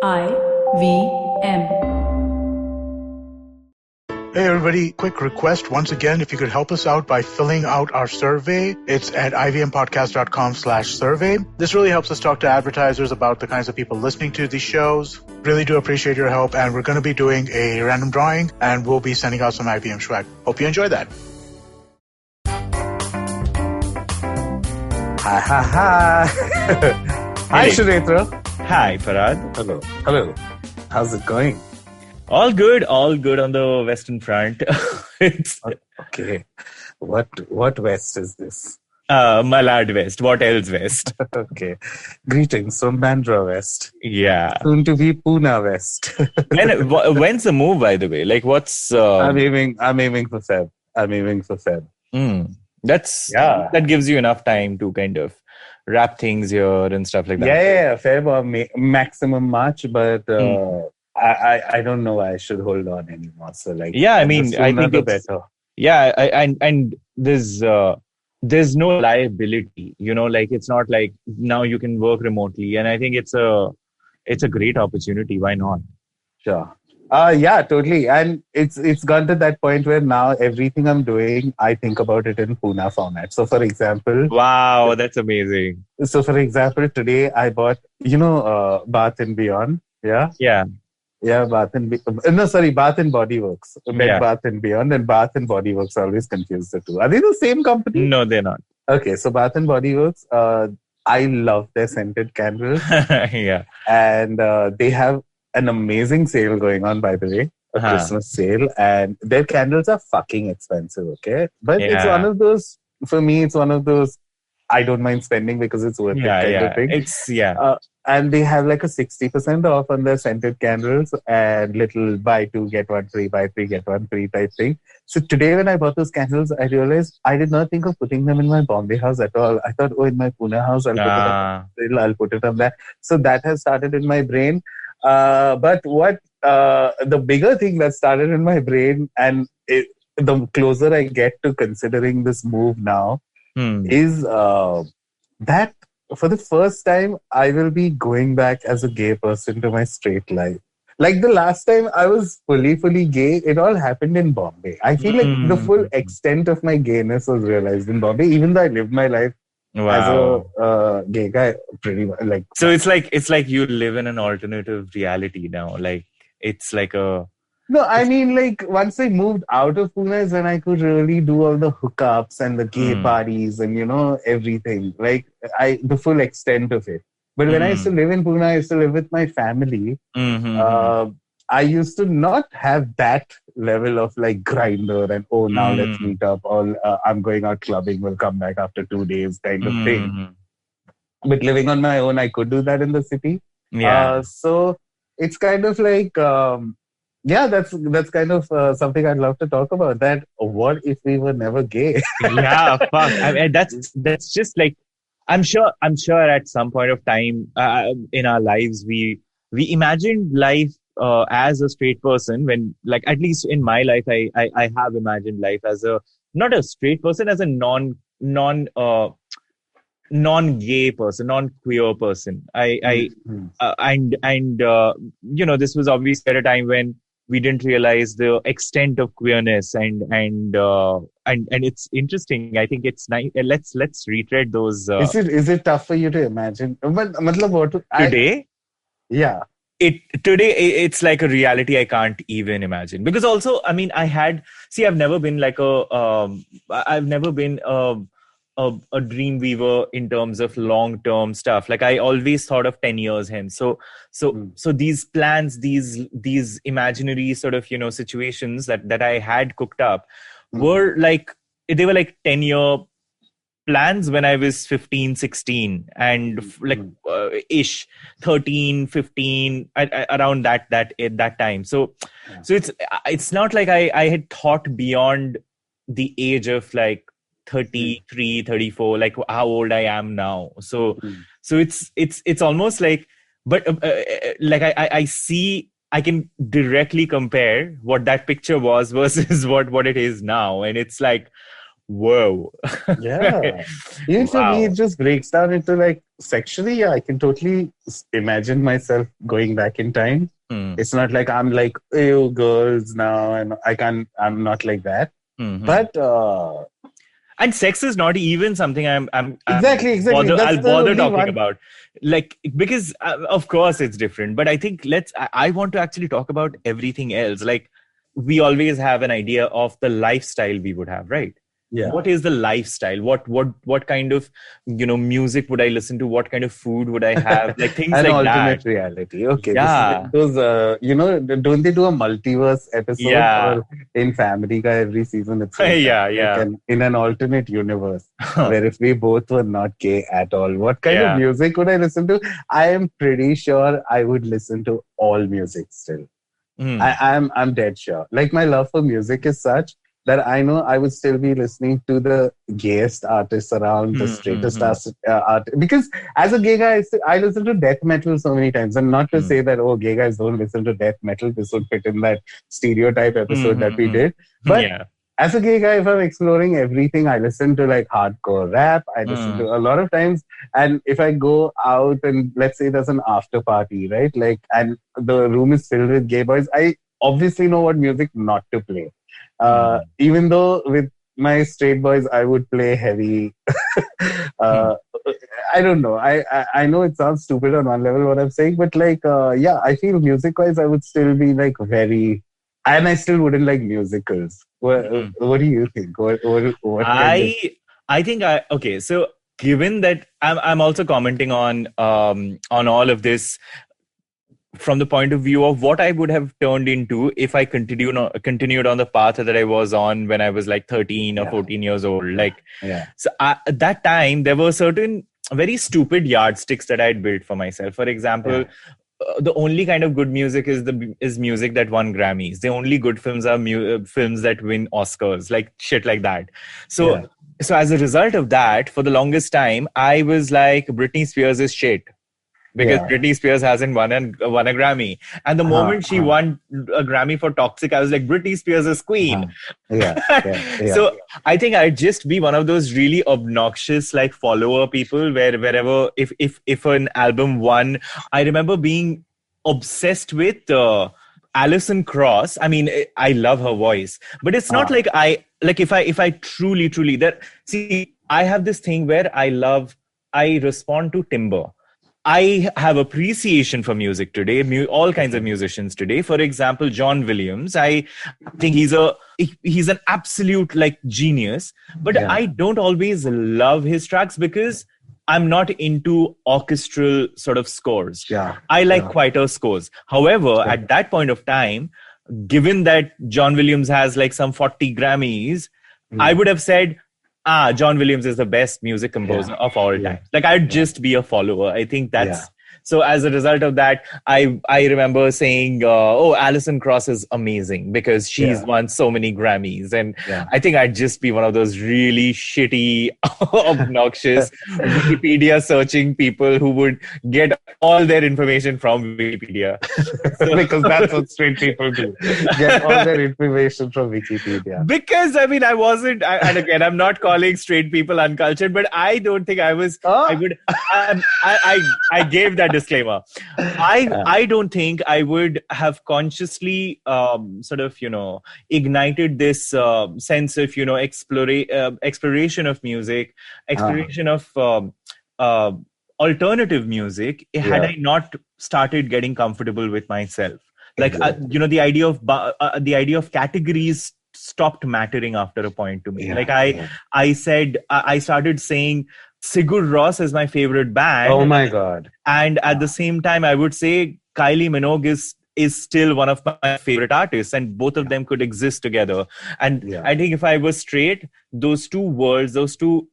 GAYBCD. Hey everybody, quick request once again, if you could help us out by filling out our survey. It's at ivmpodcast.com/survey. This really helps us talk to advertisers about the kinds of people listening to these shows. Really do appreciate your help, and we're going to be doing a random drawing, and we'll be sending out some IVM swag. Hope you enjoy that. Hi. Hi, Sunetro. Hi, Farhad. Hello. How's it going? All good on the Western Front. It's okay. What West is this? Malad West. What else West? Okay. Greetings from Bandra West. Yeah. Soon to be Pune West. When's the move, by the way? Like, what's? I'm aiming for Feb. That gives you enough time to kind of wrap things here and stuff like that. Yeah. Feb or maximum March, but. I don't know why I should hold on anymore. So I think it's better. Yeah, and there's no liability. It's not like now you can work remotely, and I think it's a great opportunity. Why not? Sure. Yeah, totally. And it's gone to that point where now everything I'm doing, I think about it in Pune format. So for example, wow, that's amazing. So for example, today I bought Bath and Beyond. Yeah. Bath and Body Works. Bath and Beyond and Bath and Body Works. I always confuse the two. Are they the same company? No, they're not. Okay, so Bath and Body Works, I love their scented candles. Yeah. And they have an amazing sale going on, by the way, a Christmas sale. And their candles are fucking expensive, okay? But it's one of those, for me, I don't mind spending because it's worth it kind of thing. And they have like a 60% off on their scented candles and little buy two, get one free, buy three, get one free type thing. So today when I bought those candles, I realized I did not think of putting them in my Bombay house at all. I thought, in my Pune house, I'll put it on that. So that has started in my brain. But what the bigger thing that started in my brain, and the closer I get to considering this move now, is that for the first time, I will be going back as a gay person to my straight life. Like the last time I was fully gay, it all happened in Bombay. I feel like the full extent of my gayness was realized in Bombay, even though I lived my life as a gay guy pretty much. So it's like you live in an alternative reality now. Like it's like a... No, I mean, once I moved out of Pune is when I could really do all the hookups and the gay parties and, everything. The full extent of it. But when I used to live in Pune, I used to live with my family. I used to not have that level of grinder and, now let's meet up. Or I'm going out clubbing, we'll come back after 2 days kind of thing. But living on my own, I could do that in the city. Yeah. So it's kind of that's kind of something I'd love to talk about. That what if we were never gay? Yeah, fuck. I mean, that's just like I'm sure at some point of time in our lives we imagined life as a straight person when at least in my life I have imagined life as not a straight person, as a non-gay person, non-queer person. This was obviously at a time when we didn't realize the extent of queerness and it's interesting. I think it's nice. Let's retread those. Is it tough for you to imagine? Today? Yeah. It's like a reality I can't even imagine, because also, I mean, I've never been a dream weaver in terms of long-term stuff. I always thought of 10 years hence. So these plans, these imaginary sort of, situations that I had cooked up were they were 10-year plans when I was 15, 16 and ish 13, 15 around that at that time. So it's not like I had thought beyond the age of 33, 34, how old I am now. So it's almost but I see, I can directly compare what that picture was versus what it is now. And it's whoa. Yeah. Even for me, it just breaks down into like sexually. Yeah, I can totally imagine myself going back in time. It's not like I'm like, ew, girls now, and I'm not like that. But and sex is not even something I'm exactly. I'll bother talking about, like, because of course it's different. But I think I want to actually talk about everything else. Like, we always have an idea of the lifestyle we would have, right? Yeah. What is the lifestyle? What kind of, music would I listen to? What kind of food would I have? Like things An like alternate that. reality. Okay. Yeah. This is like those, don't they do a multiverse episode? Yeah. Or in Family Guy every season? It's like Yeah, that. yeah. Like in an alternate universe where if we both were not gay at all, what kind of music would I listen to? I am pretty sure I would listen to all music still. I'm dead sure. Like my love for music is such that I know I would still be listening to the gayest artists around, the straightest art. Because as a gay guy, I listen to death metal so many times. And not to say that, oh, gay guys don't listen to death metal. This would fit in that stereotype episode that we did. But as a gay guy, if I'm exploring everything, I listen to like hardcore rap. I listen to a lot of times. And if I go out and let's say there's an after party, right? Like, and the room is filled with gay boys, I obviously know what music not to play. Even though with my straight boys, I would play heavy. I don't know. I know it sounds stupid on one level what I'm saying, but like, I feel music-wise, I would still be like very, and I still wouldn't like musicals. What do you think? I think okay. So given that I'm also commenting on all of this from the point of view of what I would have turned into if I continued on the path that I was on when I was like 13 or 14 years old. Like, so at that time, there were certain very stupid yardsticks that I had built for myself. For example, the only kind of good music is music that won Grammys. The only good films are films that win Oscars, like shit like that. So as a result of that, for the longest time, I was like, Britney Spears is shit. Because Britney Spears hasn't won a Grammy. And the moment she won a Grammy for Toxic, I was like, Britney Spears is queen. So I think I'd just be one of those really obnoxious like follower people wherever if an album won, I remember being obsessed with Alison Krauss. I mean, I love her voice, but it's not like if I truly that, see, I have this thing where I respond to timbre. I have appreciation for music today, all kinds of musicians today. For example, John Williams, I think he's an absolute like genius, but I don't always love his tracks because I'm not into orchestral sort of scores. I like quieter scores. However, at that point of time, given that John Williams has like some 40 Grammys, I would have said, John Williams is the best music composer of all time. Like, I'd just be a follower. I think that's... So as a result of that, I remember saying, Alison Krauss is amazing because she's won so many Grammys. And I think I'd just be one of those really shitty, obnoxious Wikipedia searching people who would get all their information from Wikipedia. Because that's what straight people do. Get all their information from Wikipedia. Because, I mean, I wasn't... and again, I'm not calling straight people uncultured, but I don't think I was... I would... I gave that disclaimer. I don't think I would have consciously sort of, ignited this sense of, exploration of music, exploration of alternative music had I not started getting comfortable with myself. Like, the idea of categories stopped mattering after a point to me. I started saying Sigur Rós is my favorite band. Oh my God. And at the same time, I would say Kylie Minogue is still one of my favorite artists, and both of them could exist together. And I think if I was straight, those two worlds, those two,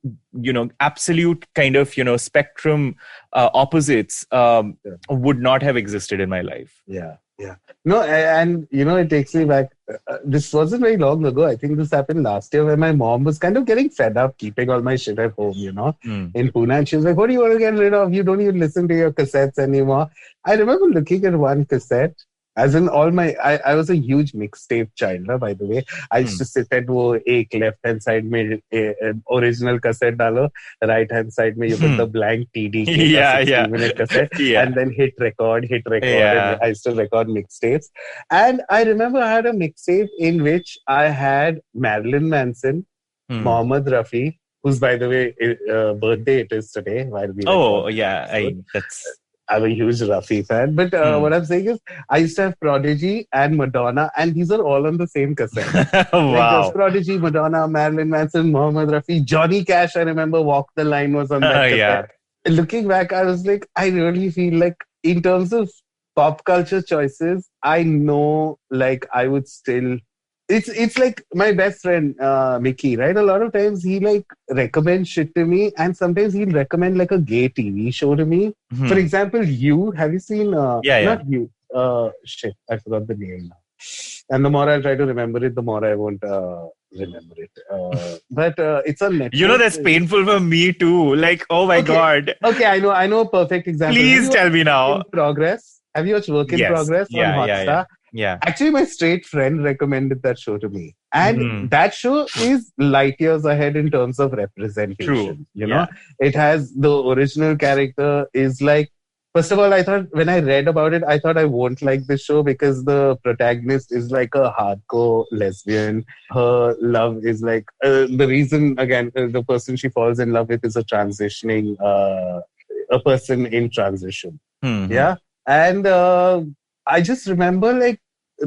absolute kind of, spectrum opposites would not have existed in my life. No, and it takes me back. This wasn't very long ago. I think this happened last year, where my mom was kind of getting fed up keeping all my shit at home, in Pune. And she was like, what do you want to get rid of? You don't even listen to your cassettes anymore. I remember looking at one cassette As in I was a huge mixtape child, by the way. I used to sit at wo ek left hand side mein original cassette dalo, right hand side mein you put the blank TDK 60-minute cassette, and then hit record, and I used to record mixtapes. And I remember I had a mixtape in which I had Marilyn Manson, Mohammed Rafi, whose, by the way, birthday it is today. While we I'm a huge Rafi fan. But what I'm saying is, I used to have Prodigy and Madonna, and these are all on the same cassette. Wow. Like there's Prodigy, Madonna, Marilyn Manson, Mohammed Rafi, Johnny Cash. I remember Walk the Line was on that cassette. Looking back, I was like, I really feel like in terms of pop culture choices, I know like I would still... It's like my best friend, Mickey, right? A lot of times he like recommends shit to me, and sometimes he'll recommend like a gay TV show to me. For example, have you seen... Not You. Shit, I forgot the name now. And the more I'll try to remember it, the more I won't remember it. But it's on Netflix. You know, that's painful for me too. Like, oh my God. Okay, I know a perfect example. Please tell me now. In Progress. Have you watched Work in Progress on Hotstar? Yeah. Actually, my straight friend recommended that show to me. And that show is light years ahead in terms of representation. True. You know, it has the original character is like, first of all, I thought when I read about it, I thought I won't like this show because the protagonist is like a hardcore lesbian. Her love is like, the reason, again, the person she falls in love with is a transitioning, a person in transition. Yeah. And I just remember like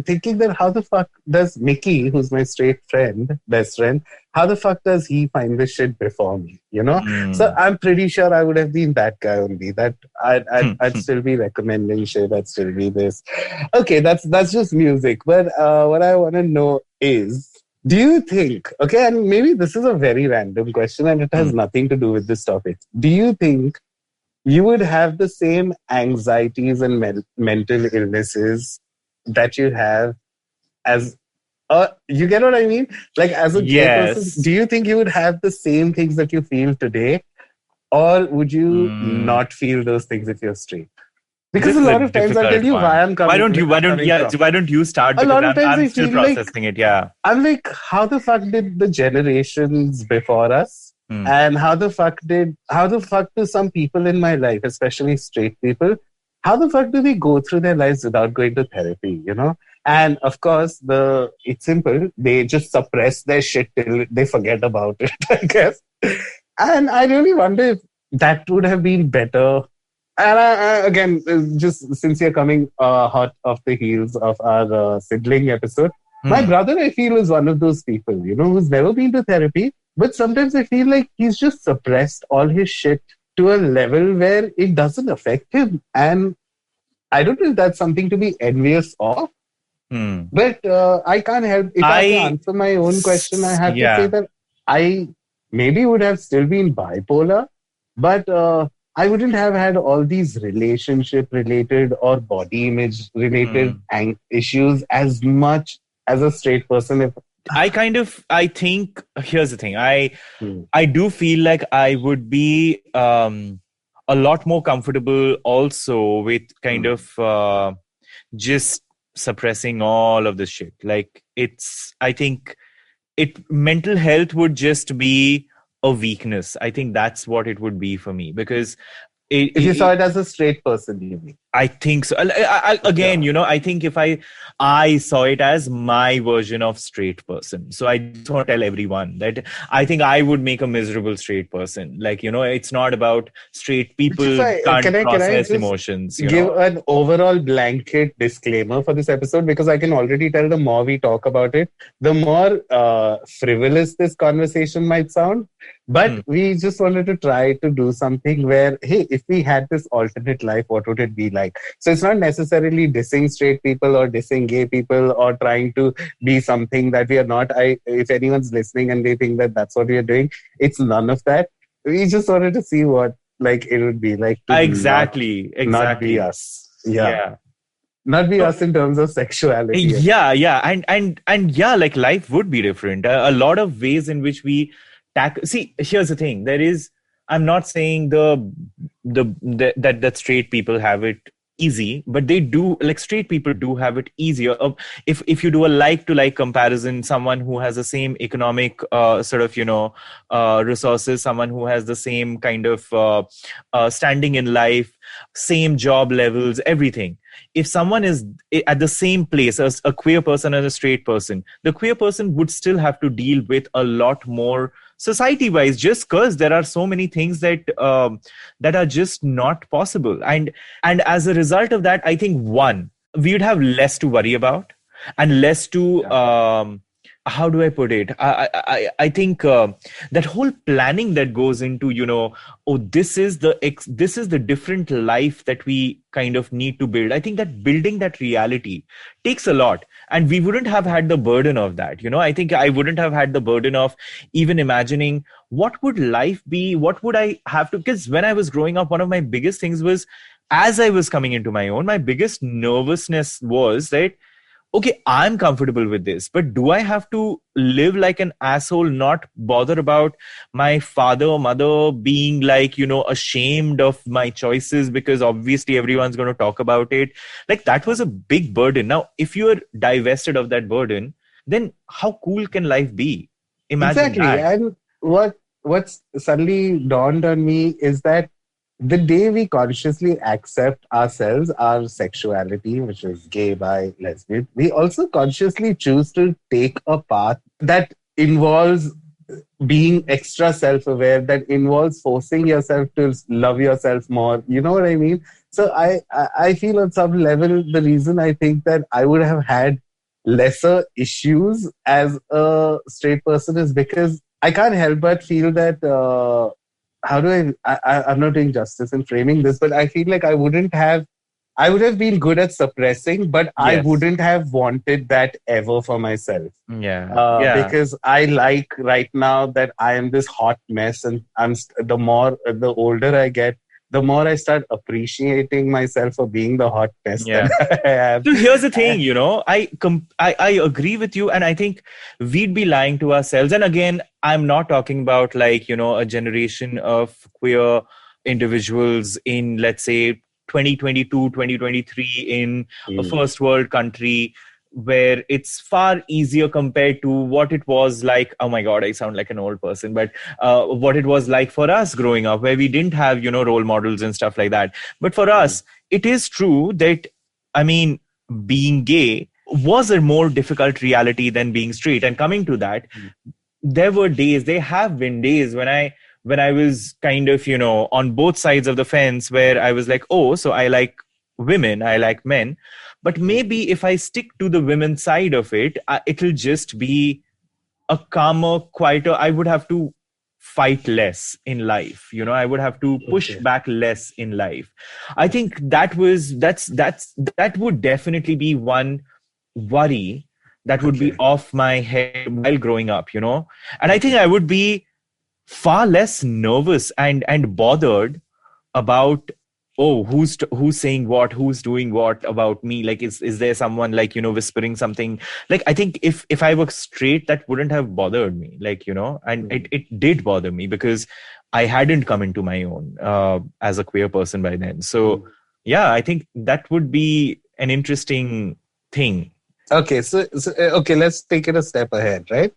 thinking that how the fuck does Mickey, who's my straight friend, best friend, how the fuck does he find this shit before me? You know? So I'm pretty sure I would have been that guy only. That I'd still be recommending shit. I'd still be this. Okay, that's just music. But what I want to know is, do you think, okay, and maybe this is a very random question and it has nothing to do with this topic. Do you think you would have the same anxieties and mental illnesses that you have as... you get what I mean? Like as a gay person, do you think you would have the same things that you feel today? Or would you not feel those things if you're straight? Because a lot of times, I'll tell you why I'm coming. Why don't you start? Because a lot of times I'm still processing it. Yeah. I'm like, how the fuck did the generations before us, and how the fuck do some people in my life, especially straight people, how the fuck do they go through their lives without going to therapy? You know. And of course, it's simple. They just suppress their shit till they forget about it, I guess. And I really wonder if that would have been better. And again, just since you're coming hot off the heels of our sibling episode, my brother, I feel, is one of those people, you know, who's never been to therapy. But sometimes I feel like he's just suppressed all his shit to a level where it doesn't affect him. And I don't know if that's something to be envious of. But I can't help. If I have to answer my own question, I have to say that I maybe would have still been bipolar, but I wouldn't have had all these relationship-related or body image-related issues as much as a straight person. I think, here's the thing. I do feel like I would be a lot more comfortable also with kind of just suppressing all of this shit. Like I think mental health would just be a weakness. I think that's what it would be for me, because if you saw it as a straight person, you mean? I think so. Again, you know, I think if I saw it as my version of straight person. So I just want to tell everyone that I think I would make a miserable straight person. Like, you know, it's not about straight people can't process emotions. Give an overall blanket disclaimer for this episode, because I can already tell the more we talk about it, the more frivolous this conversation might sound. But we just wanted to try to do something where, hey, if we had this alternate life, what would it be like? So it's not necessarily dissing straight people or dissing gay people or trying to be something that we are not. If anyone's listening and they think that that's what we are doing, it's none of that. We just wanted to see what like it would be like to exactly not be us. Yeah. Not be us in terms of sexuality. Yeah. And yeah, like life would be different. A lot of ways in which we see, here's the thing. I'm not saying that straight people have it easy, but they do, like straight people do have it easier. If you do a like to like comparison, someone who has the same economic resources, someone who has the same kind of standing in life, same job levels, everything. If someone is at the same place as a queer person and a straight person, the queer person would still have to deal with a lot more society wise, just because there are so many things that are just not possible. And as a result of that, I think we would have less to worry about and less to how do I put it? I think that whole planning that goes into, this is the different life that we kind of need to build. I think that building that reality takes a lot, and we wouldn't have had the burden of that. I think I wouldn't have had the burden of even imagining what would life be, what would I have to, because when I was growing up, one of my biggest things was, as I was coming into my own, my biggest nervousness was that, okay, I'm comfortable with this, but do I have to live like an asshole, not bother about my father or mother being like, ashamed of my choices because obviously everyone's going to talk about it? Like, that was a big burden. Now, if you are divested of that burden, then how cool can life be? Imagine exactly. that. And what's suddenly dawned on me is that the day we consciously accept ourselves, our sexuality, which is gay, bi, lesbian, we also consciously choose to take a path that involves being extra self-aware, that involves forcing yourself to love yourself more. You know what I mean? So I feel on some level, the reason I think that I would have had lesser issues as a straight person is because I can't help but feel that how do I'm not doing justice in framing this, but I feel like I would have been good at suppressing, but I wouldn't have wanted that ever for myself. Yeah. Because I like right now that I am this hot mess, and the older I get, the more I start appreciating myself for being the hot mess that I am. So here's the thing, I agree with you, and I think we'd be lying to ourselves. And again, I'm not talking about like, a generation of queer individuals in, let's say, 2022, 2023 in a first world country where it's far easier compared to what it was like. Oh my God, I sound like an old person, but what it was like for us growing up, where we didn't have, role models and stuff like that. But for us, it is true that, I mean, being gay was a more difficult reality than being straight. And coming to that, there have been days when I was kind of, on both sides of the fence, where I was like, oh, so I like women, I like men. But maybe if I stick to the women's side of it, it'll just be a calmer, quieter. I would have to fight less in life. I would have to push back less in life. I think that would definitely be one worry that would be off my head while growing up, And I think I would be far less nervous and bothered about, oh, who's saying what, who's doing what about me, like is there someone like, whispering something. Like, I think if I were straight, that wouldn't have bothered me, like, and it did bother me because I hadn't come into my own as a queer person by then. So I think that would be an interesting thing. Okay, so let's take it a step ahead, right?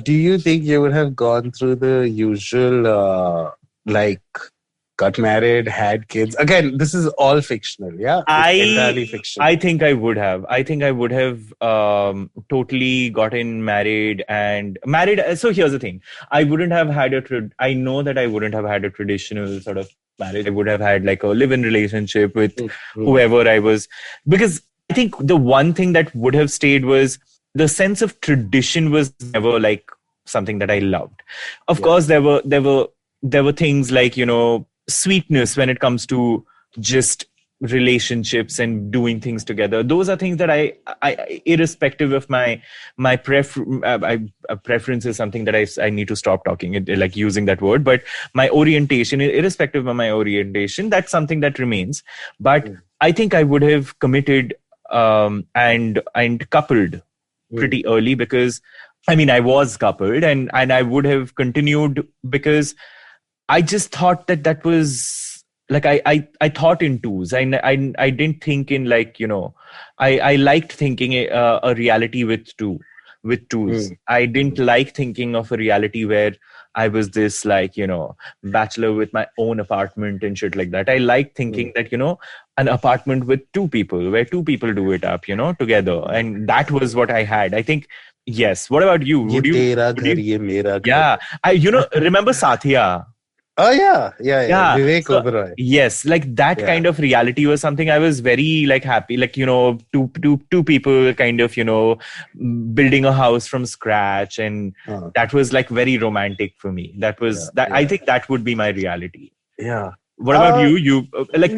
Do you think you would have gone through the usual got married, had kids? Again, this is all fictional, yeah? It's entirely fictional. I think I would have. Totally gotten married. So here's the thing. I wouldn't have had I know that I wouldn't have had a traditional sort of marriage. I would have had like a live-in relationship with whoever I was. Because I think the one thing that would have stayed was the sense of tradition was never like something that I loved. Of course, there were things like, sweetness when it comes to just relationships and doing things together. Those are things that I irrespective of my preference is something that I need to stop talking like using that word, but my orientation, irrespective of my orientation, that's something that remains. But I think I would have committed and coupled pretty early, because I was coupled and I would have continued because I just thought that was like I thought in twos. I didn't think in like, I liked thinking a reality with twos. I didn't like thinking of a reality where I was this like, bachelor with my own apartment and shit like that. I like thinking that, an apartment with two people, where two people do it up, together. And that was what I had. I think, yes. What about you? Ye tera ghar, ye mera ghar. Yeah. Remember Satya? Oh, yeah. Yeah. Vivek So, Oberoi. yes, like that kind of reality was something I was very like happy. Like, two people kind of, building a house from scratch. And that was like very romantic for me. That was I think that would be my reality. Yeah. What about you? You like,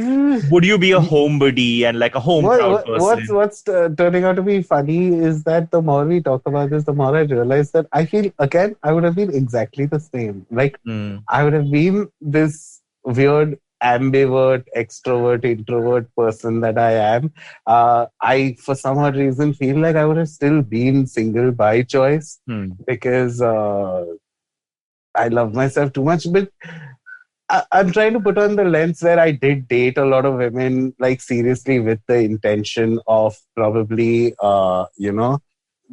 would you be a homebody and like a home proud person? What's turning out to be funny is that the more we talk about this, the more I realize that I feel, again, I would have been exactly the same. Like, I would have been this weird ambivert, extrovert, introvert person that I am. I, for some odd reason, feel like I would have still been single by choice because I love myself too much. But I'm trying to put on the lens where I did date a lot of women, like seriously, with the intention of probably,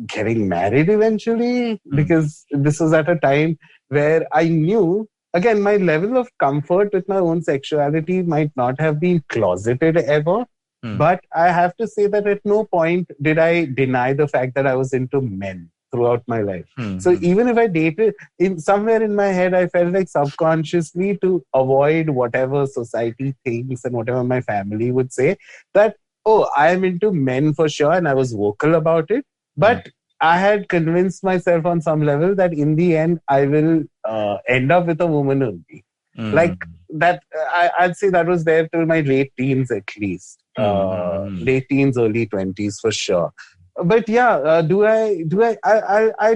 getting married eventually. Because this was at a time where I knew, again, my level of comfort with my own sexuality might not have been closeted ever. But I have to say that at no point did I deny the fact that I was into men throughout my life. So even if I dated, somewhere in my head, I felt like subconsciously, to avoid whatever society thinks and whatever my family would say, that, I am into men for sure, and I was vocal about it. But I had convinced myself on some level that in the end, I will end up with a woman only. Like that, I'd say that was there till my late teens at least. Late teens, early 20s for sure. But yeah, I'll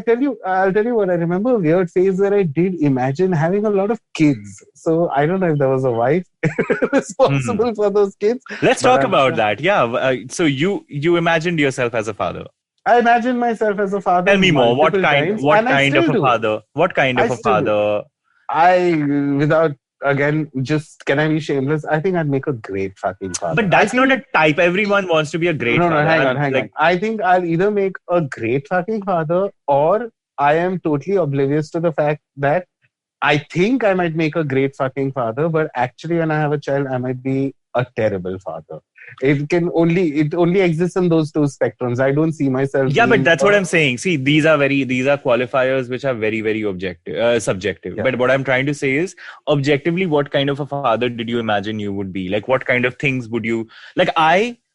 tell you what, I remember a weird phase where I did imagine having a lot of kids. So I don't know if there was a wife responsible for those kids. Let's talk about that. Yeah. So you imagined yourself as a father. I imagined myself as a father. Tell me more. What kind of a father? What kind of a father? Without, again, just, can I be shameless? I think I'd make a great fucking father. But that's not a type. Everyone wants to be a great father. No, hang on. I think I'll either make a great fucking father, or I am totally oblivious to the fact that I think I might make a great fucking father, but actually when I have a child, I might be a terrible father. It only exists in those two spectrums. I don't see myself. Yeah, but that's what I'm saying. See, these are qualifiers which are very, very subjective. Yeah. But what I'm trying to say is, objectively, what kind of a father did you imagine you would be? Like, what kind of things would you like?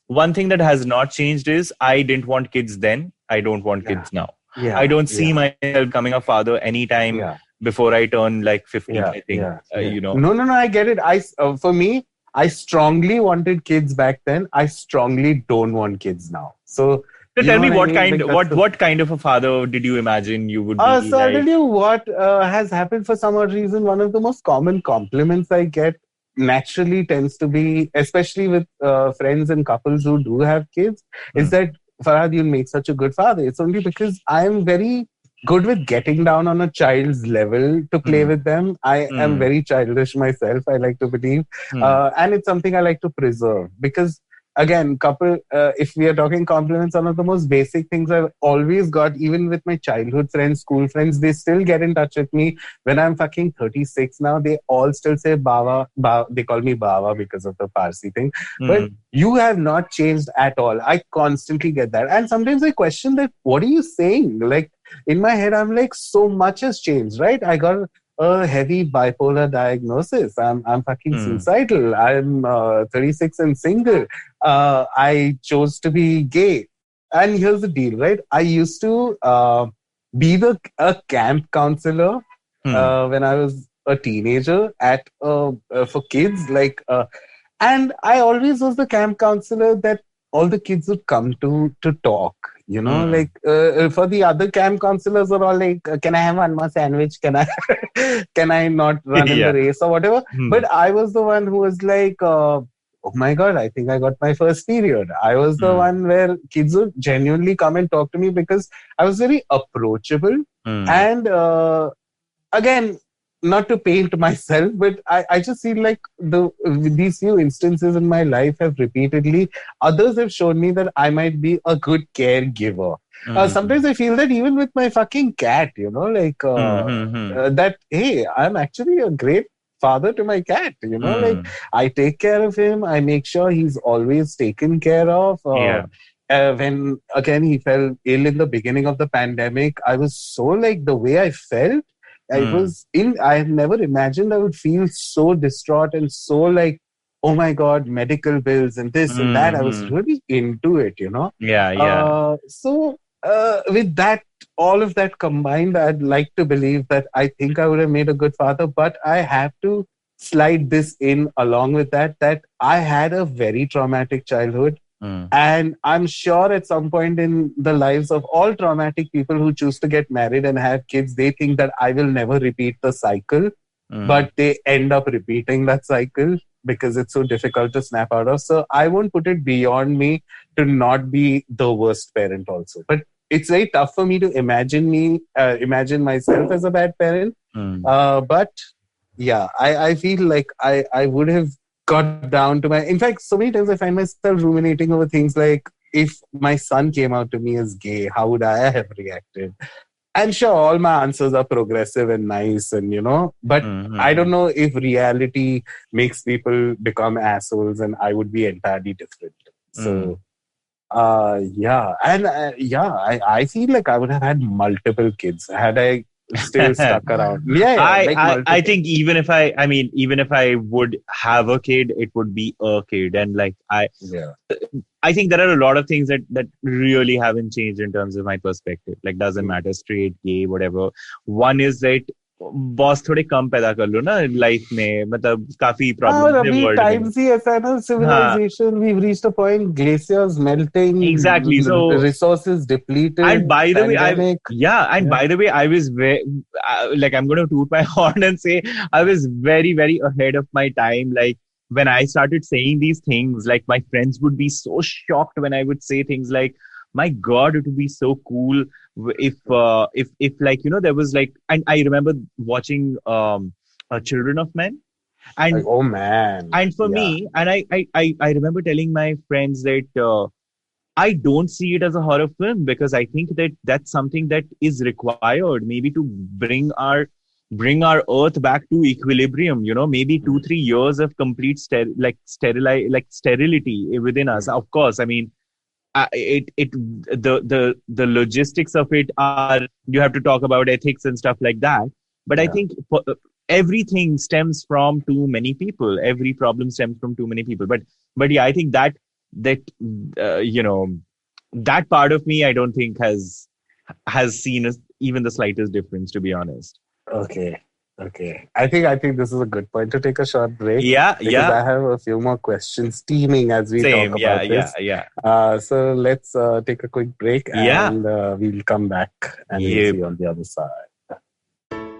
One thing that has not changed is I didn't want kids then. I don't want kids now. Yeah. I don't see myself becoming a father anytime before I turn like 50. I think. No. I get it. For me, I strongly wanted kids back then. I strongly don't want kids now. So tell me what kind of a father did you imagine you would be? So I'll tell you what has happened for some odd reason. One of the most common compliments I get naturally tends to be, especially with friends and couples who do have kids, is that, Farhad, you'll make such a good father. It's only because I'm very good with getting down on a child's level to play with them. I am very childish myself, I like to believe. And it's something I like to preserve because, again, if we are talking compliments, one of the most basic things I've always got, even with my childhood friends, school friends, they still get in touch with me when I'm fucking 36 now. They all still say Baba. They call me Baba because of the Parsi thing. But you have not changed at all. I constantly get that. And sometimes I question that, what are you saying? Like, in my head, I'm like, so much has changed, right? I got a heavy bipolar diagnosis. I'm fucking suicidal. I'm 36 and single. I chose to be gay. And here's the deal, right? I used to be a camp counselor when I was a teenager for kids. And I always was the camp counselor that all the kids would come to talk. For the other camp counselors are all like, can I have one more sandwich? Can I not run in the race or whatever? But I was the one who was like, oh my God, I think I got my first period. I was the one where kids would genuinely come and talk to me because I was very approachable. And again, not to paint myself, but I just feel like these few instances in my life have repeatedly, others have shown me that I might be a good caregiver. Sometimes I feel that even with my fucking cat, that, hey, I'm actually a great father to my cat, like I take care of him. I make sure he's always taken care of. When again he fell ill in the beginning of the pandemic, I was so like the way I felt. I have never imagined I would feel so distraught and so like, oh my God, medical bills and this and that. I was really into it, So with that, all of that combined, I'd like to believe that I think I would have made a good father, but I have to slide this in along with that I had a very traumatic childhood. And I'm sure at some point in the lives of all traumatic people who choose to get married and have kids, they think that I will never repeat the cycle, but they end up repeating that cycle because it's so difficult to snap out of. So I won't put it beyond me to not be the worst parent also. But it's very tough for me to imagine myself as a bad parent. But yeah, I feel like I would have got down to in fact, so many times I find myself ruminating over things like, if my son came out to me as gay, how would I have reacted? And sure, all my answers are progressive and nice and, but I don't know if reality makes people become assholes and I would be entirely different. So, I feel like I would have had multiple kids had I still stuck around. I think even if I would have a kid, it would be a kid. And I think there are a lot of things that really haven't changed in terms of my perspective. Like, doesn't matter, straight, gay, whatever. One is that boss थोड़े कम पैदा कर लो ना life में मतलब काफी problem times ही ऐसा है ना civilization we've reached a point glaciers melting exactly so resources depleted and by the way by the way I was like I'm going to toot my horn and say I was very very ahead of my time. Like when I started saying these things, like my friends would be so shocked when I would say things like, my God, it would be so cool if like, you know, there was like, and I remember watching Children of Men, and like, oh man, and for me, and I remember telling my friends that I don't see it as a horror film because I think that that's something that is required maybe to bring our earth back to equilibrium, you know, maybe 2-3 years of complete sterility within us. Of course, I mean, the logistics of it are, you have to talk about ethics and stuff like that. But I think everything stems from too many people. Every problem stems from too many people. But yeah, I think that you know, that part of me, I don't think has seen even the slightest difference, to be honest. Okay. I think this is a good point to take a short break. Because I have a few more questions steaming as we talk about this. So let's take a quick break and we'll come back and we'll see you on the other side.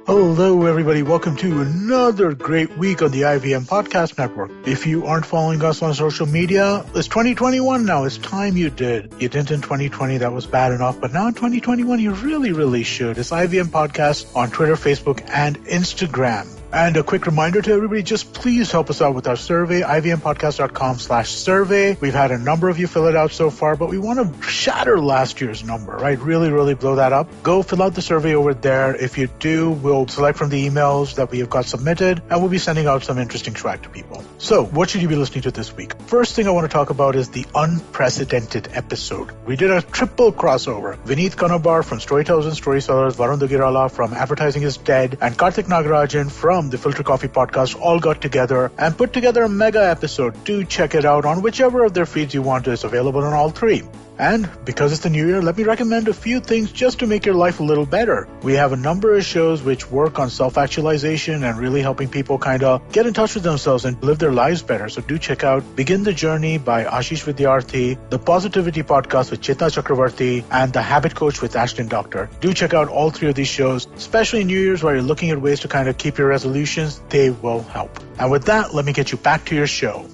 Hello, everybody. Welcome to another great week on the IVM Podcast Network. If you aren't following us on social media, it's 2021 now. It's time you did. You didn't in 2020. That was bad enough. But now in 2021, you really, really should. It's IVM Podcast on Twitter, Facebook, and Instagram. And a quick reminder to everybody, just please help us out with our survey, ivmpodcast.com/survey. We've had a number of you fill it out so far, but we want to shatter last year's number, right? Really, really blow that up. Go fill out the survey over there. If you do, we'll select from the emails that we have got submitted, and we'll be sending out some interesting swag to people. So, what should you be listening to this week? First thing I want to talk about is the unprecedented episode. We did a triple crossover. Vineet Kanabar from Storytellers and Storysellers, Varun Dugirala from Advertising is Dead, and Karthik Nagarajan from the Filter Coffee Podcast all got together and put together a mega episode. Do check it out on whichever of their feeds you want. It's available on all three. And because it's the new year, let me recommend a few things just to make your life a little better. We have a number of shows which work on self-actualization and really helping people kind of get in touch with themselves and live their lives better. So do check out Begin the Journey by Ashish Vidyarthi, The Positivity Podcast with Chetna Chakravarti, and The Habit Coach with Ashton Doctor. Do check out all three of these shows, especially in New Year's where you're looking at ways to kind of keep your resolutions. They will help. And with that, let me get you back to your show.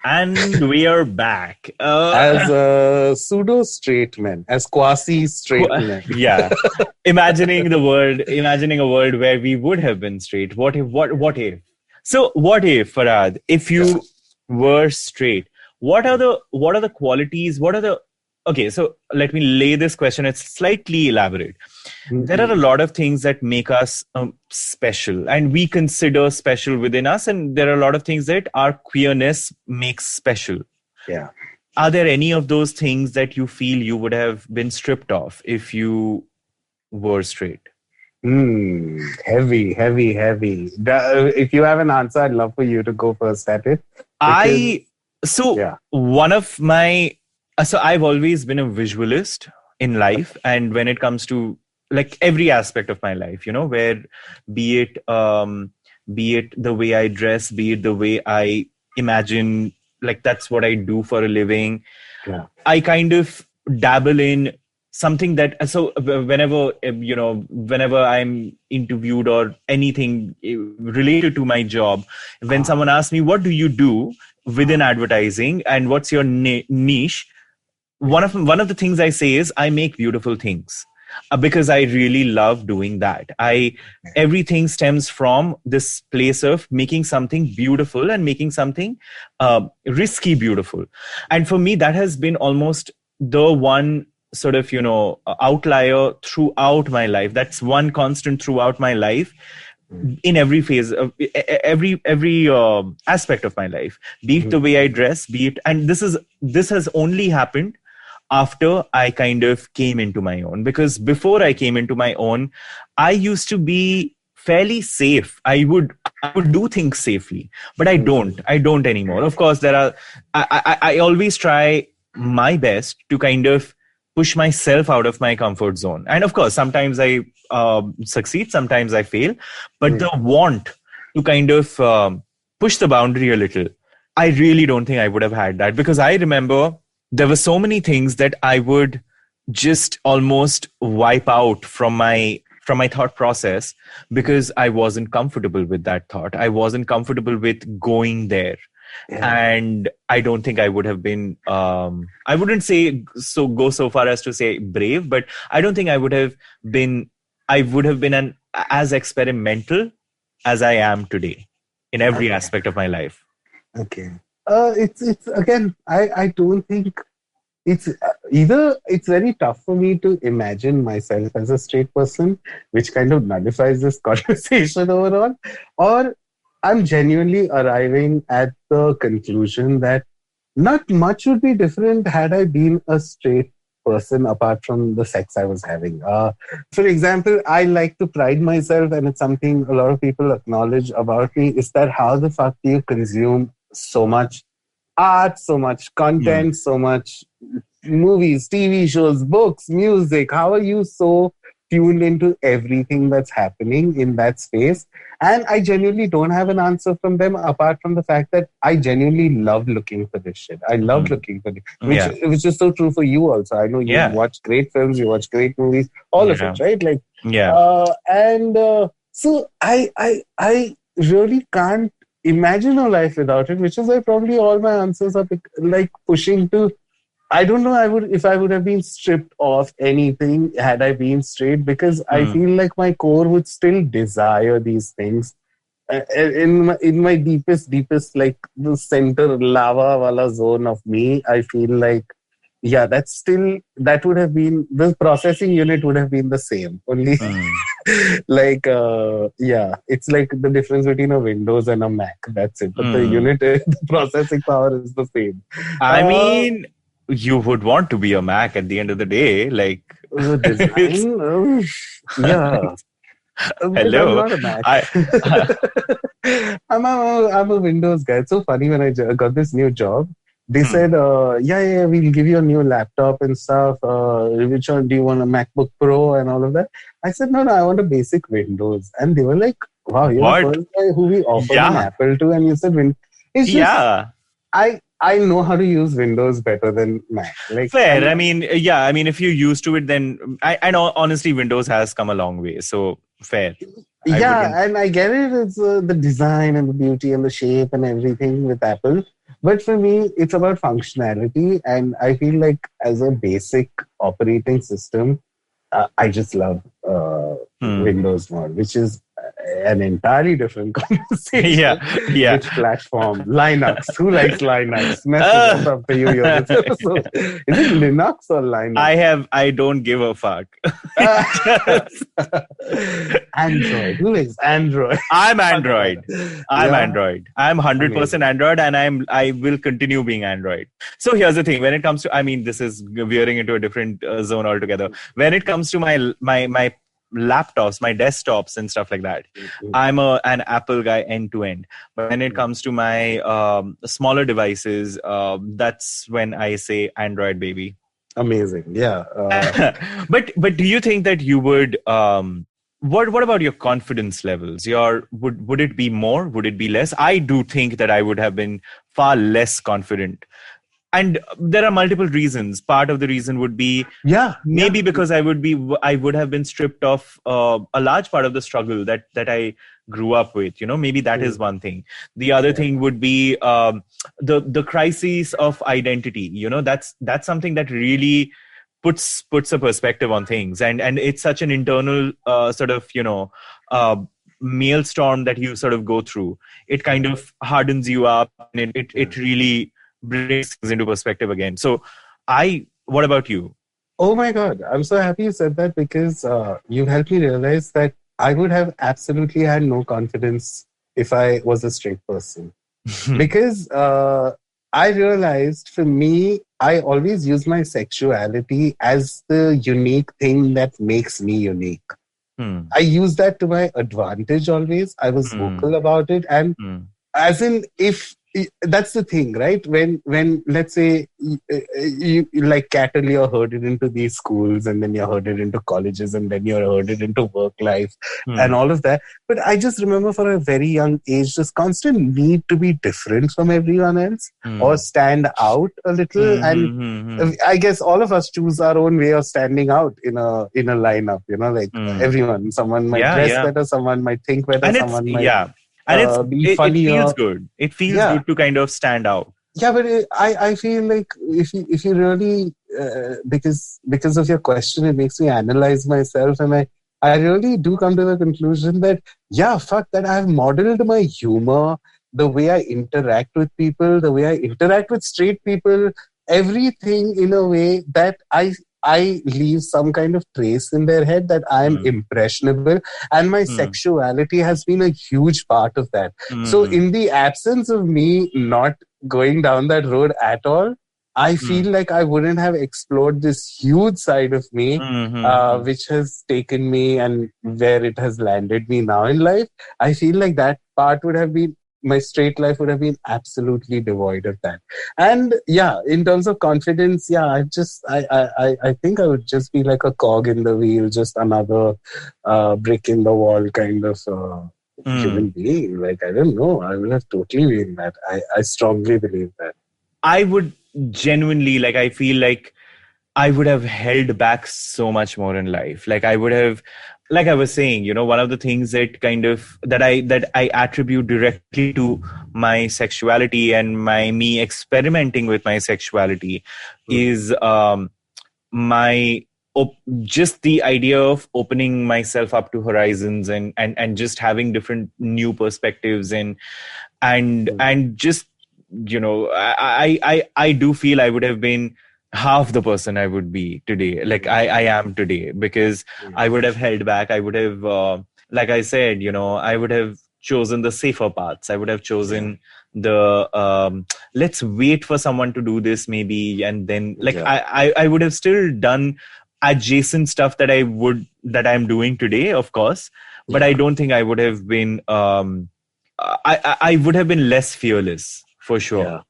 And we are back. As pseudo straight men, as quasi straight men. Yeah. Imagining a world where we would have been straight. What if? So what if, Farhad, if you were straight, what are the qualities? Okay, so let me lay this question. It's slightly elaborate. There are a lot of things that make us special, and we consider special within us. And there are a lot of things that our queerness makes special. Yeah. Are there any of those things that you feel you would have been stripped of if you were straight? Heavy. If you have an answer, I'd love for you to go first at it. One of my... So I've always been a visualist in life, and when it comes to like every aspect of my life, where be it the way I dress, be it the way I imagine, like that's what I do for a living. Yeah. I kind of dabble in something that, so whenever I'm interviewed or anything related to my job, when someone asks me, what do you do within advertising and what's your niche? One of the things I say is I make beautiful things because I really love doing that. Everything stems from this place of making something beautiful and making something risky beautiful. And for me, that has been almost the one sort of, outlier throughout my life. That's one constant throughout my life. In every phase of every aspect of my life, be it the way I dress, be it, and this has only happened after I kind of came into my own, because before I came into my own, I used to be fairly safe. I would do things safely, but I don't anymore. Of course, I always try my best to kind of push myself out of my comfort zone. And of course, sometimes I succeed, sometimes I fail, but the want to kind of push the boundary a little, I really don't think I would have had that, because I remember there were so many things that I would just almost wipe out from my thought process because I wasn't comfortable with that thought. I wasn't comfortable with going there. Yeah. And I don't think I would have been, I wouldn't say go so far as to say brave, but I don't think I would have been as experimental as I am today in every aspect of my life. Okay. It's again, I don't think it's either it's very tough for me to imagine myself as a straight person, which kind of nullifies this conversation overall, or I'm genuinely arriving at the conclusion that not much would be different had I been a straight person apart from the sex I was having. For example, I like to pride myself, and it's something a lot of people acknowledge about me, is that how the fuck do you consume so much art, so much content, so much movies, TV shows, books, music? How are you so tuned into everything that's happening in that space? And I genuinely don't have an answer from them apart from the fact that I genuinely love looking for this shit. I love looking for it, which is so true for you also. I know you watch great films, you watch great movies, all of it, right? Like, so I really can't imagine a life without it, which is why probably all my answers are like pushing to, I don't know if I would have been stripped of anything had I been straight, because I feel like my core would still desire these things. In my deepest, like the center lava wala zone of me, I feel like, that would have been, the processing unit would have been the same. Only like, it's like the difference between a Windows and a Mac. That's it. But the unit, the processing power is the same. I mean, you would want to be a Mac at the end of the day, like the design. Hello. I'm not a Mac. I'm a Windows guy. It's so funny, when I got this new job, they said, we'll give you a new laptop and stuff. Which one do you want, a MacBook Pro and all of that? I said, no, I want a basic Windows. And they were like, wow, you're the first guy who we offered an Apple to, and you said Windows. It's just, I know how to use Windows better than Mac. Like, fair. I mean, if you're used to it, then I know, honestly, Windows has come a long way. So fair. And I get it. It's the design and the beauty and the shape and everything with Apple. But for me, it's about functionality. And I feel like as a basic operating system, I just love Windows more, which is an entirely different conversation. Yeah. Which platform? Linux. Who likes Linux? Message up to you here this episode. Is it Linux or Linux? I don't give a fuck. Android. Who is Android? I'm Android. I'm 100% Android, and I will continue being Android. So here's the thing: when it comes to, I mean, this is veering into a different zone altogether. When it comes to my laptops, my desktops, and stuff like that, I'm an Apple guy end to end. But when it comes to my smaller devices, that's when I say Android, baby. Amazing, yeah. But do you think that you would? What about your confidence levels? Would it be more? Would it be less? I do think that I would have been far less confident. And there are multiple reasons. Part of the reason would be maybe because I would have been stripped of a large part of the struggle that I grew up with. Maybe that is one thing. The other thing would be the crisis of identity. That's something that really puts a perspective on things, and it's such an internal sort of maelstrom that you sort of go through. It kind of hardens you up, and it really brings things into perspective again. So what about you? Oh my God, I'm so happy you said that, because you helped me realize that I would have absolutely had no confidence if I was a straight person. Because I realized, for me, I always use my sexuality as the unique thing that makes me unique. I use that to my advantage always. I was vocal about it. And as in, if that's the thing, right? When let's say you like cattle, you're herded into these schools, and then you're herded into colleges, and then you're herded into work life and all of that. But I just remember, for a very young age, this constant need to be different from everyone else or stand out a little. And I guess all of us choose our own way of standing out in a lineup. Like everyone, someone might dress better, someone might think better, and someone might. And it feels good. It feels good to kind of stand out. Yeah, but I feel like if you really because of your question, it makes me analyze myself, and I really do come to the conclusion that fuck that, I've modeled my humor, the way I interact with people, the way I interact with straight people, everything in a way that I leave some kind of trace in their head, that I am impressionable, and my sexuality has been a huge part of that. So in the absence of me not going down that road at all, I feel like I wouldn't have explored this huge side of me, which has taken me and where it has landed me now in life. I feel like that part would have been, my straight life would have been absolutely devoid of that. And in terms of confidence, I think I would just be like a cog in the wheel, just another brick in the wall kind of human being. Like, I don't know, I would have totally been that. I strongly believe that. I would genuinely, I feel like I would have held back so much more in life. Like, I would have, like I was saying, one of the things that I attribute directly to my sexuality and me experimenting with my sexuality is just the idea of opening myself up to horizons and just having different new perspectives and just, I do feel I would have been half the person I would be today, like I am today, because I would have held back. I would have, like I said, I would have chosen the safer paths. I would have chosen the, let's wait for someone to do this maybe. And then I would have still done adjacent stuff that I'm doing today, of course. But I don't think I would have been, I would have been less fearless for sure.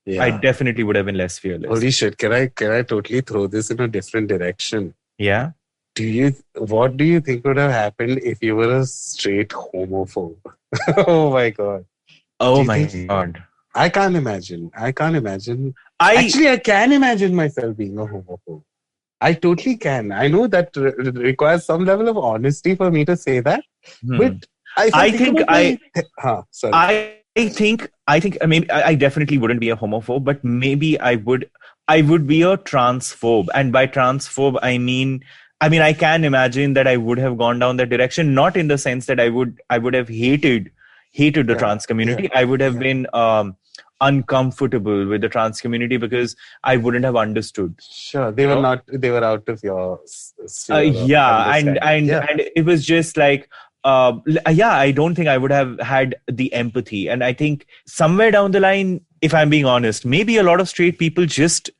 Yeah. I definitely would have been less fearless. Holy shit! Can I totally throw this in a different direction? Yeah. What do you think would have happened if you were a straight homophobe? Oh my God! Oh my God! I can't imagine. Actually, I can imagine myself being a homophobe. I totally can. I know that requires some level of honesty for me to say that, but I think I think maybe I definitely wouldn't be a homophobe, but maybe I would be a transphobe. And by transphobe, I can imagine that I would have gone down that direction, not in the sense that I would have hated the trans community. I would have been uncomfortable with the trans community because I wouldn't have understood. Sure, they were not. They were out of your sphere of and it was just like, I don't think I would have had the empathy. And I think somewhere down the line, if I'm being honest, maybe a lot of straight people just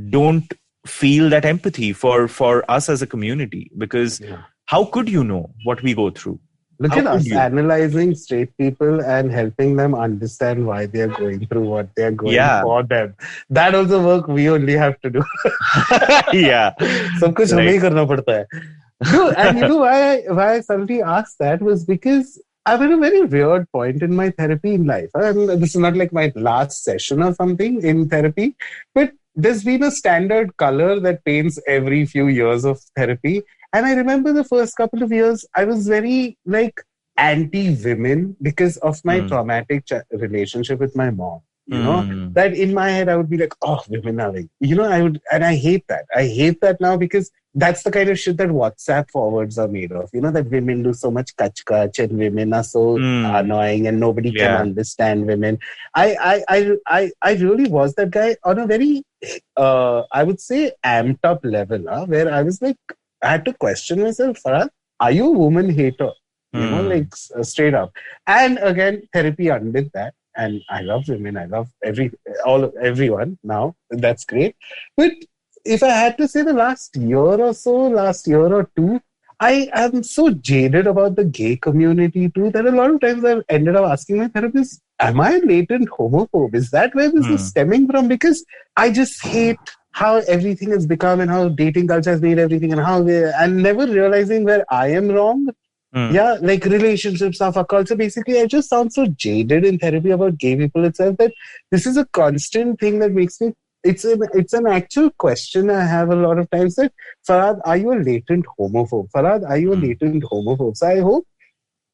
don't feel that empathy for us as a community, because how could you know what we go through? Look at us analyzing straight people and helping them understand why they are going through what they are going for them. That also work we only have to do. सब कुछ हमें ही करना पड़ता है. And you know why I suddenly asked that was because I'm at a very weird point in my therapy in life. And this is not like my last session or something in therapy, but there's been a standard color that paints every few years of therapy. And I remember the first couple of years, I was very like anti-women because of my traumatic relationship with my mom. You know, that in my head, I would be like, oh, women are like, and I hate that. I hate that now because that's the kind of shit that WhatsApp forwards are made of. You know, that women do so much kach and women are so annoying and nobody can understand women. I really was that guy on a very, I would say, amped up level, where I was like, I had to question myself, Farhad, are you a woman hater? You know, like straight up. And again, therapy undid that. And I love women. I love everyone now. That's great. But if I had to say the last year or two, I am so jaded about the gay community too that a lot of times I've ended up asking my therapist, am I a latent homophobe? Is that where this is stemming from? Because I just hate how everything has become and how dating culture has made everything and never realizing where I am wrong. Yeah, like relationships are for culture. Basically, I just sound so jaded in therapy about gay people itself that this is a constant thing that makes me. It's an actual question I have a lot of times that, Farhad, are you a latent homophobe? Farhad, are you a latent homophobe? So I hope.